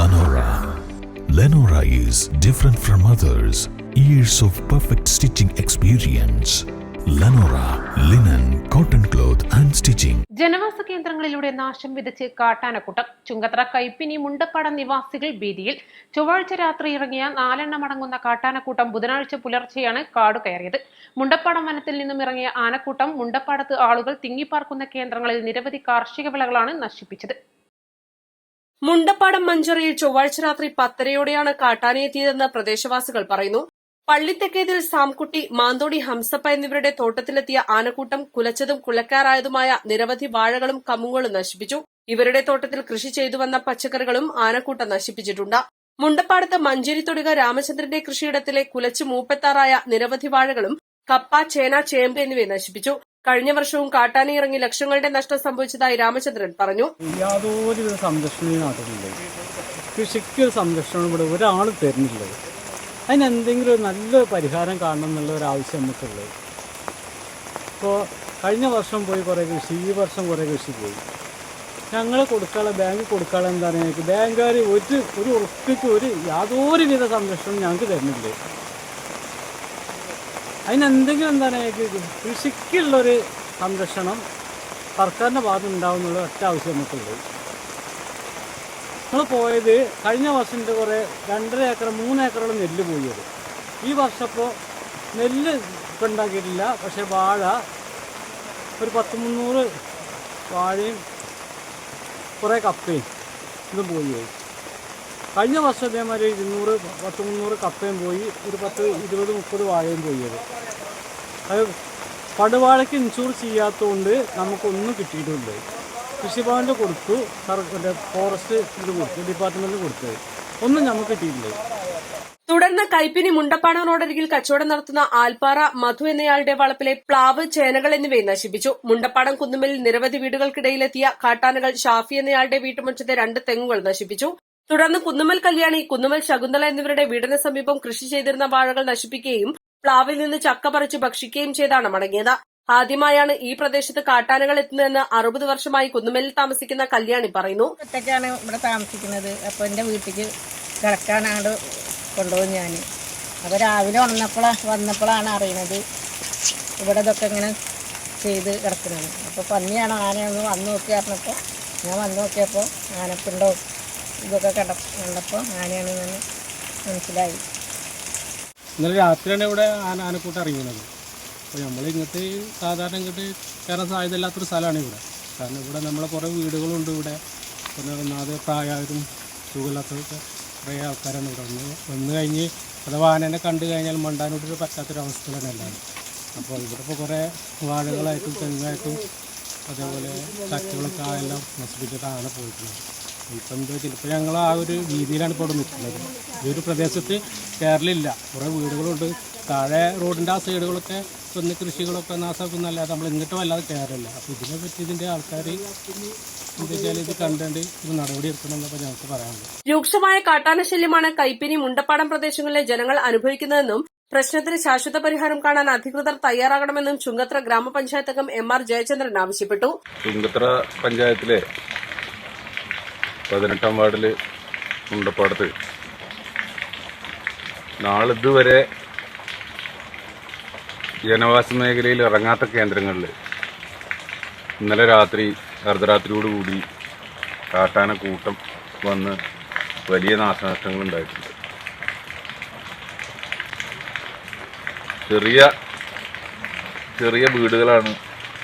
Lenora. Lenora is different from others. Years of perfect stitching experience. Lenora linen, cotton cloth and stitching. ജനവാസ കേന്ദ്രങ്ങളിലൂടെ നാശം വിതച്ച് കാട്ടാനക്കൂട്ടം. ചുങ്കത്തറ കൈപ്പിനി മുണ്ടപ്പാടം നിവാസികൾ ഭീതിയിൽ. ചൊവ്വാഴ്ച രാത്രി ഇറങ്ങിയ 4 എണ്ണമടങ്ങുന്ന കാട്ടാനക്കൂട്ടം ബുധനാഴ്ച പുലർച്ചെയാണ് കാട് കയറിയത്. മുണ്ടപ്പാടം വനത്തിൽ നിന്നും ഇറങ്ങിയ ആനക്കൂട്ടം മുണ്ടപ്പാടത്ത് ആളുകൾ തിങ്ങിപ്പാർക്കുന്ന കേന്ദ്രങ്ങളിൽ നിരവധി കാർഷിക വിളകളാണ് നശിപ്പിച്ചത്. മുണ്ടപ്പാടം മഞ്ചറിയിൽ ചൊവ്വാഴ്ച രാത്രി 10:30യോടെയാണ് കാട്ടാനയെത്തിയതെന്ന് പ്രദേശവാസികൾ പറയുന്നു. പള്ളിത്തെക്കേതിൽ സാംകുട്ടി, മാന്തോടി ഹംസപ്പ എന്നിവരുടെ തോട്ടത്തിലെത്തിയ ആനക്കൂട്ടം കുലച്ചതും കുലക്കാറായതുമായ നിരവധി വാഴകളും കമുങ്ങുകളും നശിപ്പിച്ചു. ഇവരുടെ തോട്ടത്തിൽ കൃഷി ചെയ്തുവന്ന പച്ചക്കറികളും ആനക്കൂട്ടം നശിപ്പിച്ചിട്ടുണ്ട്. മുണ്ടപ്പാടത്ത് മഞ്ചേരിത്തൊടുക രാമചന്ദ്രന്റെ കൃഷിയിടത്തിലെ കുലച്ച് മൂപ്പെത്താറായ നിരവധി വാഴകളും കപ്പ, ചേന, ചേമ്പ് എന്നിവയെ നശിപ്പിച്ചു. കഴിഞ്ഞ വർഷവും കാട്ടാനയിറങ്ങി ലക്ഷങ്ങളുടെ നഷ്ടം സംഭവിച്ചതായി രാമചന്ദ്രൻ പറഞ്ഞു. യാതൊരുവിധ സംരക്ഷണം നാട്ടിലില്ല. കൃഷിക്ക് സംരക്ഷണം ഇവിടെ ഒരാൾ തരുന്നില്ലത്. അതിനെന്തെങ്കിലും നല്ലൊരു പരിഹാരം കാണണം എന്നുള്ള ഒരു ആവശ്യം നമുക്കുള്ളത്. ഇപ്പോൾ കഴിഞ്ഞ വർഷം പോയി കുറേ കൃഷി, ഈ വർഷം കുറേ കൃഷി പോയി. ഞങ്ങൾ കൊടുക്കാനുള്ള ബാങ്ക് കൊടുക്കാനുള്ള എന്താണ് ഞങ്ങൾക്ക് ബാങ്കുകാർ ഒരു ഉറപ്പിക്ക് യാതൊരുവിധ സംരക്ഷണം ഞങ്ങൾക്ക് തരുന്നില്ല. അതിനെന്തെങ്കിലും എന്താണ് ഞങ്ങൾക്ക് കൃഷിക്കുള്ളൊരു സംരക്ഷണം സർക്കാരിൻ്റെ ഭാഗത്ത് ഉണ്ടാവും എന്നുള്ള ഒറ്റ ആവശ്യം നമുക്കുള്ളത്. നമ്മൾ പോയത് കഴിഞ്ഞ വർഷത്തെ കുറേ 2.5 ഏക്കർ 3 ഏക്കറോളം നെല്ല് പോയത്. ഈ വർഷം ഇപ്പോൾ നെല്ല് ഇപ്പം ഉണ്ടാക്കിയിട്ടില്ല. പക്ഷേ വാഴ ഒരു 100-300 വാഴയും കുറേ കപ്പയും ഇതും പോയി. കഴിഞ്ഞ വർഷം ഇതേമാതിരി 200-300 കപ്പയും പോയി, ഒരു 10-20-30 വാഴയും പോയത്. അത് പടുവാഴയ്ക്ക് ഇൻഷൂർ ചെയ്യാത്തതുകൊണ്ട് നമുക്കൊന്നും കിട്ടിയിട്ടില്ല. കൃഷിഭവനിൽ കൊടുത്തു, ഫോറസ്റ്റ് കൊടുത്തു, ഡിപ്പാർട്ട്മെന്റിൽ കൊടുത്തു, ഒന്നും നമുക്ക് കിട്ടിയില്ല. തുടർന്ന് കൈപ്പിനി മുണ്ടപ്പാടം റോഡരികിൽ കച്ചവടം നടത്തുന്ന ആൽപ്പാറ മധു എന്നയാളുടെ വളപ്പിലെ പ്ലാവ്, ചേനകൾ എന്നിവയെ നശിപ്പിച്ചു. മുണ്ടപ്പാടം കുന്നുമ്മലിൽ നിരവധി വീടുകൾക്കിടയിലെത്തിയ കാട്ടാനകൾ ഷാഫി എന്നയാളുടെ വീട്ടുമുറ്റത്തെ 2 തെങ്ങുകൾ നശിപ്പിച്ചു. തുടർന്ന് കുന്നുമ്മൽ കല്യാണി, കുന്നുമ്മൽ ശകുന്തള എന്നിവരുടെ വീടിന് സമീപം കൃഷി ചെയ്തിരുന്ന വാഴകൾ നശിപ്പിക്കുകയും പ്ലാവിൽ നിന്ന് ചക്ക പറിച്ച് ഭക്ഷിക്കുകയും ചെയ്താണ് മടങ്ങിയത്. ആദ്യമായാണ് ഈ പ്രദേശത്ത് കാട്ടാനകൾ എത്തുന്നതെന്ന് 60 വർഷമായി കുന്നുമ്മലിൽ താമസിക്കുന്ന കല്യാണി പറയുന്നു. ഒറ്റയ്ക്കാണ് ഇവിടെ താമസിക്കുന്നത്. അപ്പോൾ എൻ്റെ വീട്ടിലേക്ക് കിടക്കാനാണ്ട് കൊണ്ടുപോകും ഞാൻ. അപ്പോൾ രാവിലെ വന്നപ്പോഴാണ് അറിയുന്നത് ഇവിടെ ഇതൊക്കെ ഇങ്ങനെ ചെയ്ത് കിടക്കുന്നത്. അപ്പോൾ പന്നിയാണ് ആനയൊന്ന് വന്ന് നോക്കി പറഞ്ഞപ്പോൾ ഞാൻ വന്ന് നോക്കിയപ്പോൾ ആനപ്പിണ്ടോ ഇതൊക്കെ കണ്ടപ്പോൾ ആനയാണെന്ന് മനസ്സിലായി. ഇന്നലെ രാത്രിയാണ് ഇവിടെ ആനക്കൂട്ടം ഇറങ്ങുന്നത്. അപ്പോൾ നമ്മൾ ഇങ്ങോട്ട് സാധാരണ ഇങ്ങോട്ട് കയറാൻ സാധ്യത ഇല്ലാത്തൊരു സ്ഥലമാണ് ഇവിടെ. കാരണം ഇവിടെ നമ്മളെ കുറേ വീടുകളുണ്ട് ഇവിടെ. പിന്നെ ഒന്നാമത് പ്രായമായവരും സുഖമില്ലാത്തതൊക്കെ കുറേ ആൾക്കാരാണ് ഇവിടെ വന്നു കഴിഞ്ഞ് അഥവാ ആനേനെ കണ്ടു കഴിഞ്ഞാൽ മണ്ടാനോട്ട് പറ്റാത്തൊരവസ്ഥയിലാണ് എല്ലാവരും. അപ്പോൾ ഇവിടെ ഇപ്പോൾ കുറേ വാഴകളായിട്ടും തെങ്ങായിട്ടും അതേപോലെ ചക്കുകളൊക്കെ എല്ലാം നശിപ്പിച്ചിട്ട് ആന പോയിട്ടുള്ളത്. ഇപ്പം എന്താ വെച്ചാൽ ഇപ്പോൾ ഞങ്ങൾ ആ ഒരു രീതിയിലാണ് ഇപ്പോൾ ഇവിടെ നിൽക്കുന്നത്. ഈ ഒരു പ്രദേശത്ത് കയറലില്ല. കുറേ വീടുകളുണ്ട്. താഴെ റോഡിൻ്റെ ആ സൈഡുകളൊക്കെ ഒന്ന് കൃഷികളൊക്കെ നാശമാക്കുന്നല്ലാതെ നമ്മൾ ഇങ്ങോട്ടും വല്ലാതെ കയറില്ല. അപ്പോൾ ഇതിനെ പറ്റി ഇതിൻ്റെ ആൾക്കാർ എന്താ വെച്ചാൽ ഇത് കണ്ടുകൊണ്ട് ഇത് നടപടി എടുക്കണമെന്നപ്പോൾ ഞങ്ങൾക്ക് പറയാനുള്ളത്. രൂക്ഷമായ കാട്ടാനശല്യമാണ് കൈപ്പിനി മുണ്ടപ്പാടം പ്രദേശങ്ങളിലെ ജനങ്ങൾ അനുഭവിക്കുന്നതെന്നും പ്രശ്നത്തിന് ശാശ്വത പരിഹാരം കാണാൻ അധികൃതർ തയ്യാറാകണമെന്നും ചുങ്കത്തറ ഗ്രാമപഞ്ചായത്ത് അംഗം MR ജയചന്ദ്രൻ ആവശ്യപ്പെട്ടു. ചുങ്കത്തറ പഞ്ചായത്തിലെ 18ാം വാർഡിൽ മുണ്ടപ്പാടത്ത് നാളിതുവരെ ജനവാസ മേഖലയിൽ ഇറങ്ങാത്ത കേന്ദ്രങ്ങളിൽ ഇന്നലെ രാത്രി അർദ്ധരാത്രിയോടുകൂടി കാട്ടാനക്കൂട്ടം വന്ന് വലിയ നാശനഷ്ടങ്ങൾ ഉണ്ടായിട്ടുണ്ട്. ചെറിയ വീടുകളാണ്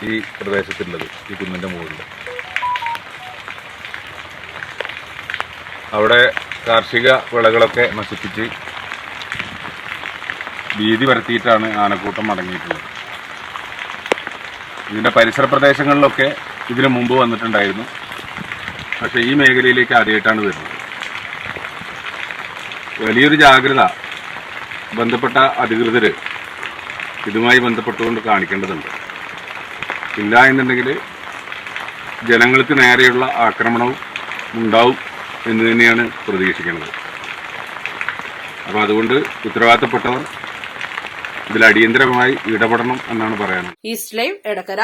ഈ പ്രദേശത്തുള്ളത്, ഈ കുന്നിൻ്റെ മുകളിൽ. അവിടെ കാർഷിക വിളകളൊക്കെ നശിപ്പിച്ച് ഭീതി പരത്തിയിട്ടാണ് ആനക്കൂട്ടം മടങ്ങിയിട്ടുള്ളത്. ഇതിൻ്റെ പരിസര പ്രദേശങ്ങളിലൊക്കെ ഇതിനു മുമ്പ് വന്നിട്ടുണ്ടായിരുന്നു. പക്ഷേ ഈ മേഖലയിലേക്ക് ആദ്യമായിട്ടാണ് വരുന്നത്. വലിയൊരു ജാഗ്രത ബന്ധപ്പെട്ട അധികൃതർ ഇതുമായി ബന്ധപ്പെട്ടുകൊണ്ട് കാണിക്കേണ്ടതുണ്ട്. ഇല്ല എന്നുണ്ടെങ്കിൽ ജനങ്ങൾക്ക് നേരെയുള്ള ആക്രമണവും ഉണ്ടാവും എന്ന് തന്നെയാണ് പ്രതീക്ഷിക്കുന്നത്. അപ്പോൾ അതുകൊണ്ട് ഉത്തരവാദിത്തപ്പെട്ടവർ ഇതിൽ അടിയന്തരമായി ഇടപെടണം എന്നാണ് പറയാനുള്ളത്. East live Edakkara.